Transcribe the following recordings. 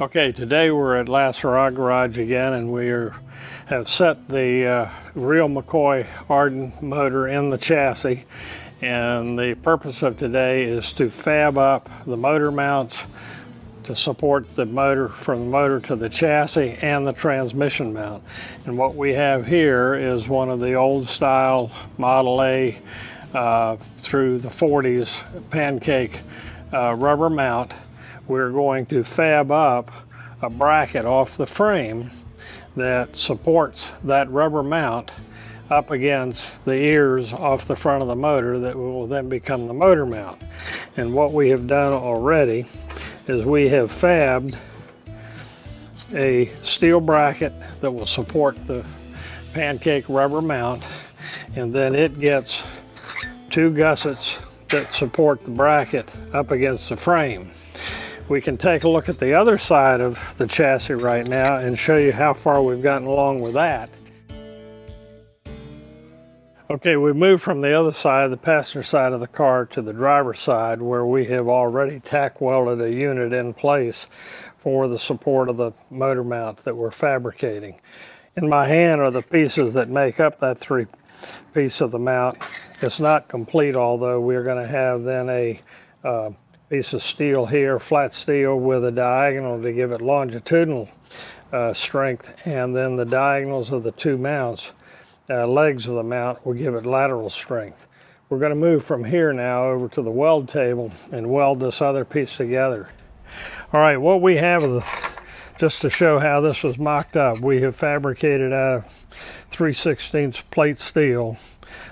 Okay, today we're at Last Hurrah Garage again, and have set the real McCoy Ardun motor in the chassis. And the purpose of today is to fab up the motor mounts to support the motor, from the motor to the chassis, and the transmission mount. And what we have here is one of the old style Model A through the 40s pancake rubber mount. We're going to fab up a bracket off the frame that supports that rubber mount up against the ears off the front of the motor that will then become the motor mount. And what we have done already is we have fabbed a steel bracket that will support the pancake rubber mount, and then it gets two gussets that support the bracket up against the frame. We can take a look at the other side of the chassis right now and show you how far we've gotten along with that. Okay, we moved from the other side, the passenger side of the car, to the driver's side, where we have already tack welded a unit in place for the support of the motor mount that we're fabricating. In my hand are the pieces that make up that three-piece of the mount. It's not complete, although we're going to have then a piece of steel here, flat steel with a diagonal to give it longitudinal strength, and then the diagonals of the two mounts, legs of the mount, will give it lateral strength. We're going to move from here now over to the weld table and weld this other piece together. All right, what we have is, just to show how this was mocked up, we have fabricated out of 3/16 plate steel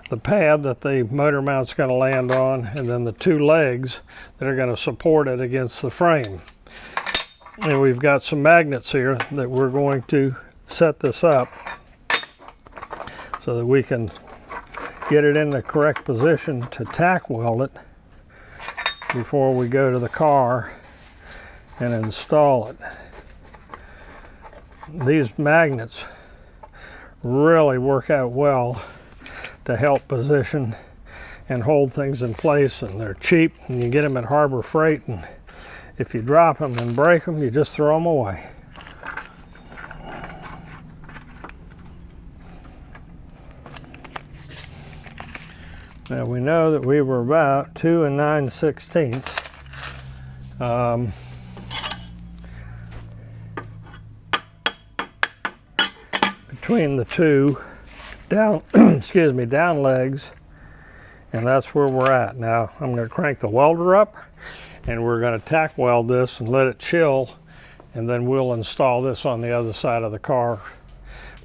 the pad that the motor mount's going to land on, and then the two legs that are going to support it against the frame. And we've got some magnets here that we're going to set this up so that we can get it in the correct position to tack weld it before we go to the car and install it. These magnets really work out well to help position and hold things in place, and they're cheap, and you get them at Harbor Freight, and if you drop them and break them, you just throw them away. Now we know that we were about 2 9/16 between the two down down legs, and that's where we're at. Now I'm going to crank the welder up, and we're going to tack weld this and let it chill, and then we'll install this on the other side of the car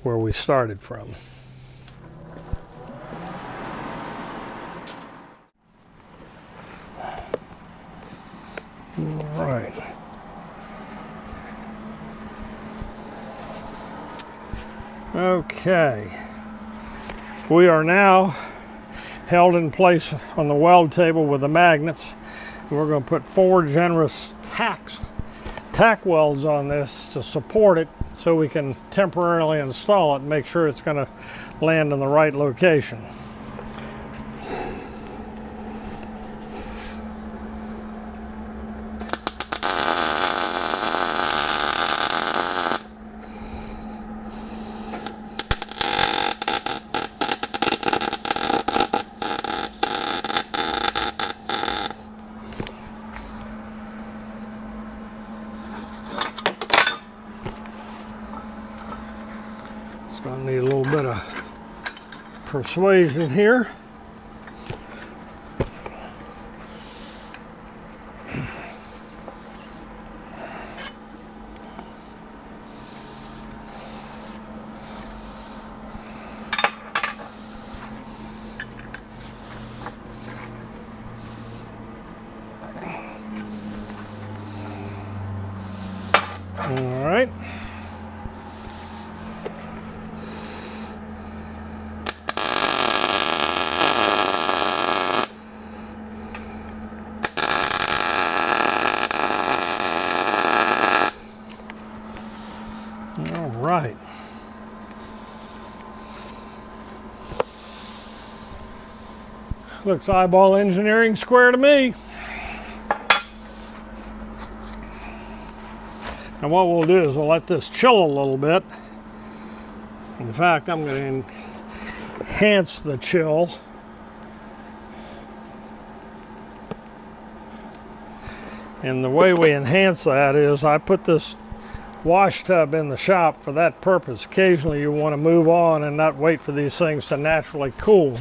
where we started from. All right. Okay. We are now held in place on the weld table with the magnets. We're going to put 4 generous tack welds on this to support it, so we can temporarily install it and make sure it's going to land in the right location. Gonna need a little bit of persuasion here. All right. All right. Looks eyeball engineering square to me. Now And what we'll do is we'll let this chill a little bit. In fact, I'm going to enhance the chill. And the way we enhance that is I put this wash tub in the shop for that purpose. Occasionally you want to move on and not wait for these things to naturally cool.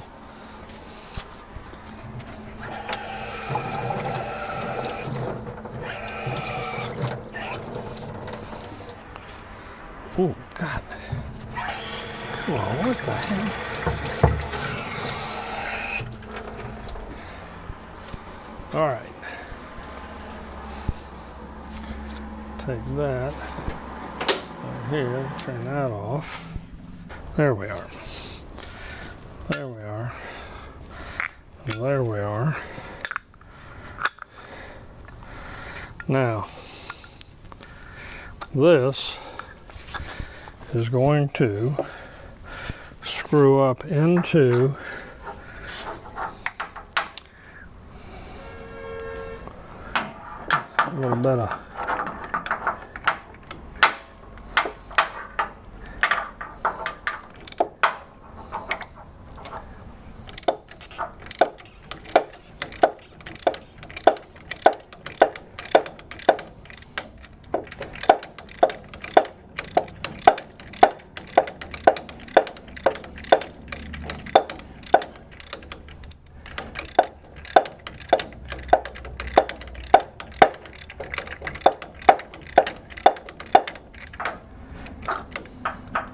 Oh, God. Come on, what the hell? All right. Take that right here, turn that off. There we are. There we are. And there we are. Now, this is going to screw up into a little bit of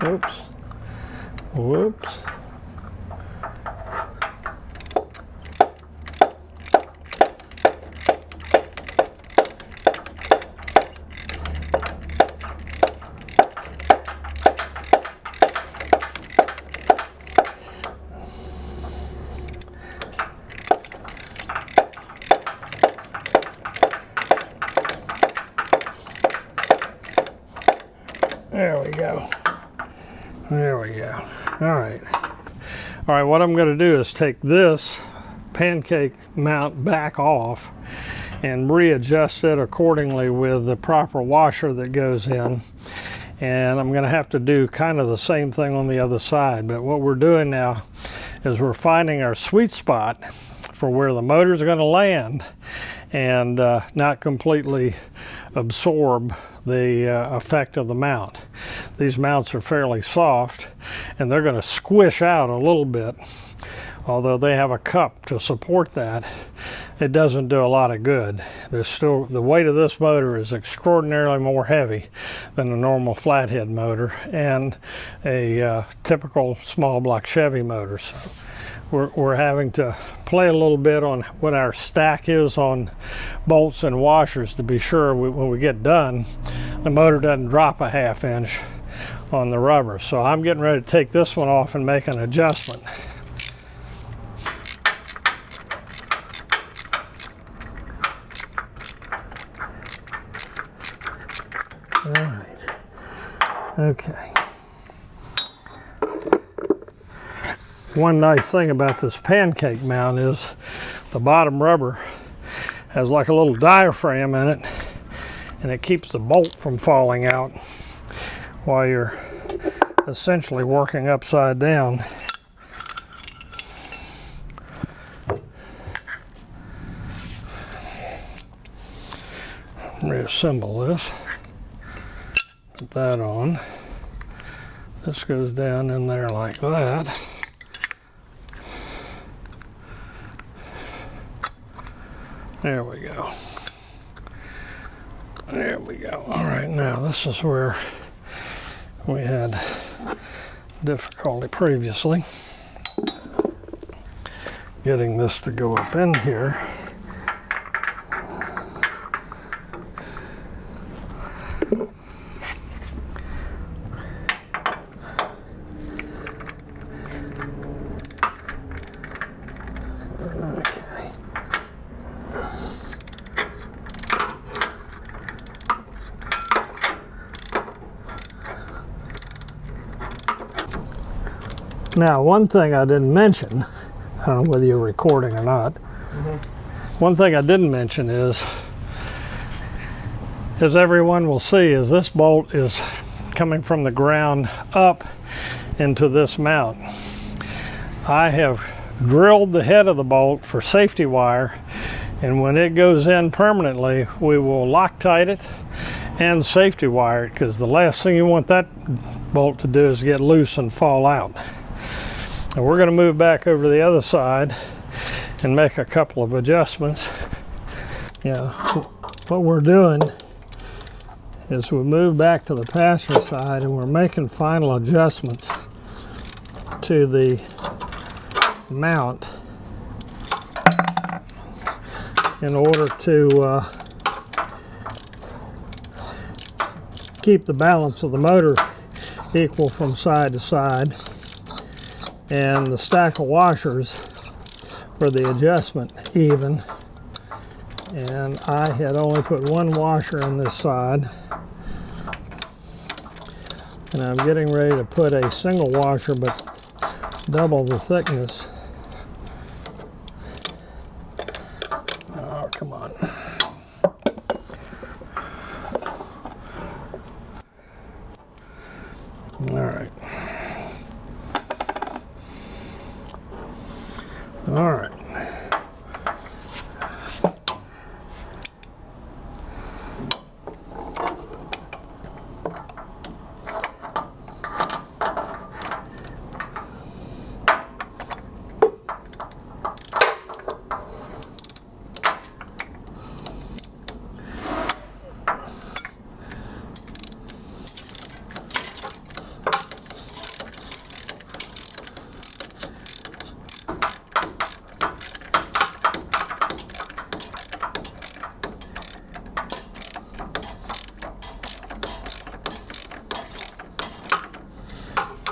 oops, whoops. There we go. There we go. All right. All right, what I'm going to do is take this pancake mount back off and readjust it accordingly with the proper washer that goes in. And I'm going to have to do kind of the same thing on the other side. But what we're doing now is we're finding our sweet spot for where the motor's going to land and not completely absorb the effect of the mount. These mounts are fairly soft and they're going to squish out a little bit. Although they have a cup to support that, it doesn't do a lot of good. There's still, the weight of this motor is extraordinarily more heavy than a normal flathead motor and a typical small block Chevy motor. So we're having to play a little bit on what our stack is on bolts and washers to be sure when we get done, the motor doesn't drop a ½ inch on the rubber. So I'm getting ready to take this one off and make an adjustment. All right. Okay. One nice thing about this pancake mount is the bottom rubber has like a little diaphragm in it, and it keeps the bolt from falling out while you're essentially working upside down. Reassemble this. Put that on. This goes down in there like that. There we go. There we go. All right, now this is where we had difficulty previously. Getting this to go up in here. Now, one thing I didn't mention, I don't know whether you're recording or not, one thing I didn't mention is as everyone will see, is this bolt is coming from the ground up into this mount. I have drilled the head of the bolt for safety wire, and when it goes in permanently, we will Loctite it and safety wire it, because the last thing you want that bolt to do is get loose and fall out. And we're going to move back over to the other side and make a couple of adjustments. What we're doing is we move back to the passenger side and we're making final adjustments to the mount in order to keep the balance of the motor equal from side to side, and the stack of washers for the adjustment even. And I had only put one washer on this side, and I'm getting ready to put a single washer but double the thickness. Oh, come on. All right. All right.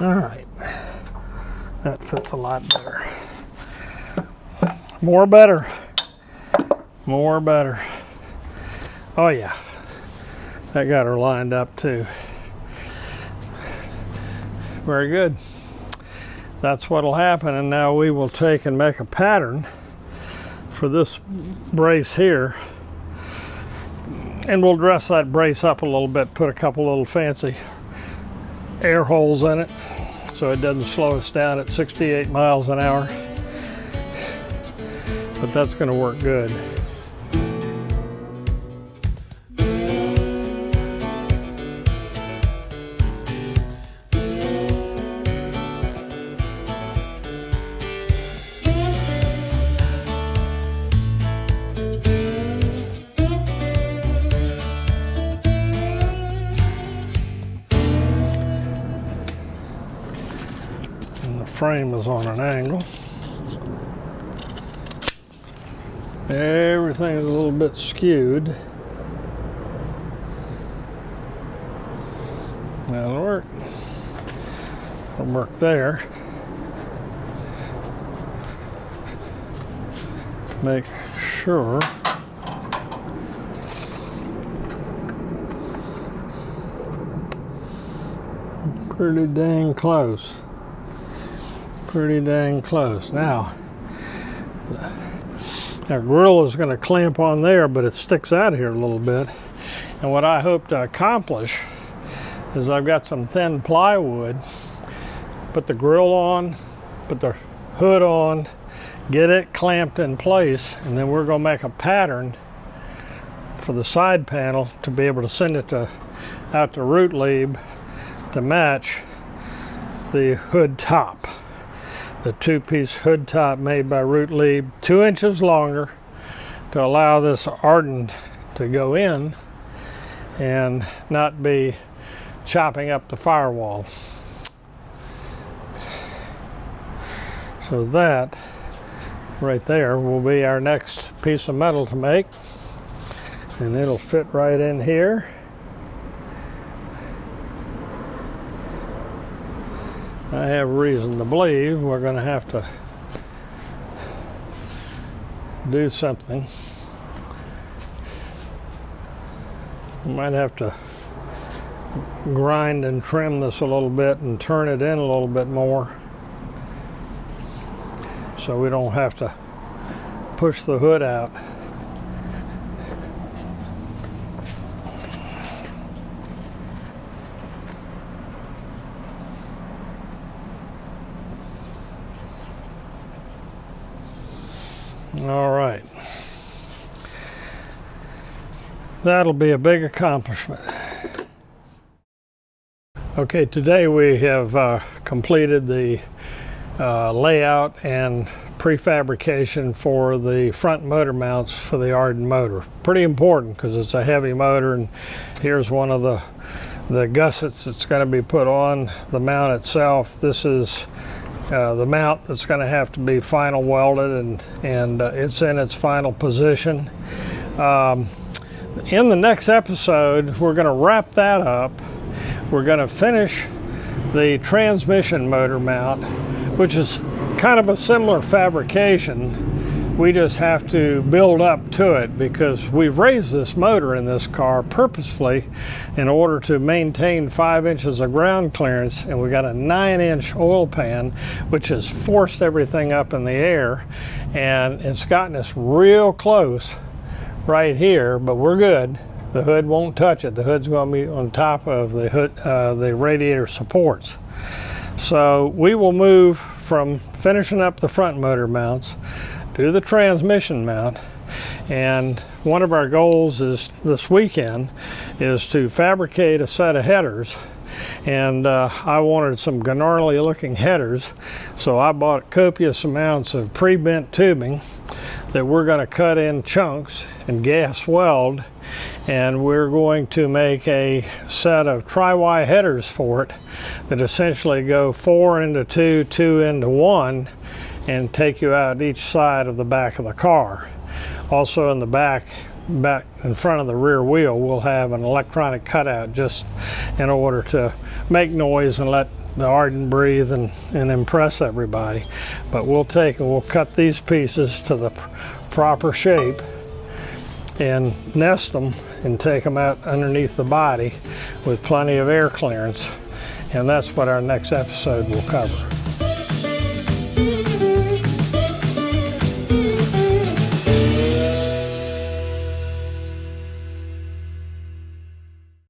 All right, that fits a lot better. More better. More better. Oh yeah, that got her lined up too. Very good. That's what'll happen, and now we will take and make a pattern for this brace here, and we'll dress that brace up a little bit, put a couple little fancy air holes in it so it doesn't slow us down at 68 miles an hour, but that's going to work good. Frame is on an angle. Everything is a little bit skewed. That'll work. It'll work there. Make sure pretty dang close. Pretty dang close. Now, our grill is going to clamp on there, but it sticks out here a little bit. And what I hope to accomplish is I've got some thin plywood, put the grill on, put the hood on, get it clamped in place, and then we're going to make a pattern for the side panel to be able to send it out to Root Lieb to match the hood top. The two-piece hood top made by Root Lieb, 2 inches longer, to allow this Ardun to go in and not be chopping up the firewall. So that right there will be our next piece of metal to make, and it'll fit right in here. I have reason to believe we're going to have to do something. We might have to grind and trim this a little bit and turn it in a little bit more so we don't have to push the hood out. All right. That'll be a big accomplishment. Okay, today we have completed the layout and prefabrication for the front motor mounts for the Ardun motor. Pretty important because it's a heavy motor, and here's one of the gussets that's going to be put on the mount itself. This is the mount that's going to have to be final welded, and it's in its final position. In the next episode, we're going to wrap that up. We're going to finish the transmission motor mount, which is kind of a similar fabrication. We just have to build up to it because we've raised this motor in this car purposefully in order to maintain 5 inches of ground clearance, and we got a 9-inch oil pan which has forced everything up in the air, and it's gotten us real close right here, but we're good. The hood won't touch it. The hood's going to be on top of the hood, the radiator supports. So we will move from finishing up the front motor mounts to the transmission mount, and one of our goals is this weekend is to fabricate a set of headers, and I wanted some gnarly looking headers, so I bought copious amounts of pre-bent tubing that we're going to cut in chunks and gas weld, and we're going to make a set of tri-Y headers for it that essentially go 4 into 2, 2 into 1, and take you out each side of the back of the car. Also in the back in front of the rear wheel, we'll have an electronic cutout just in order to make noise and let the Ardun breathe and impress everybody. But we'll cut these pieces to the proper shape and nest them and take them out underneath the body with plenty of air clearance, and that's what our next episode will cover.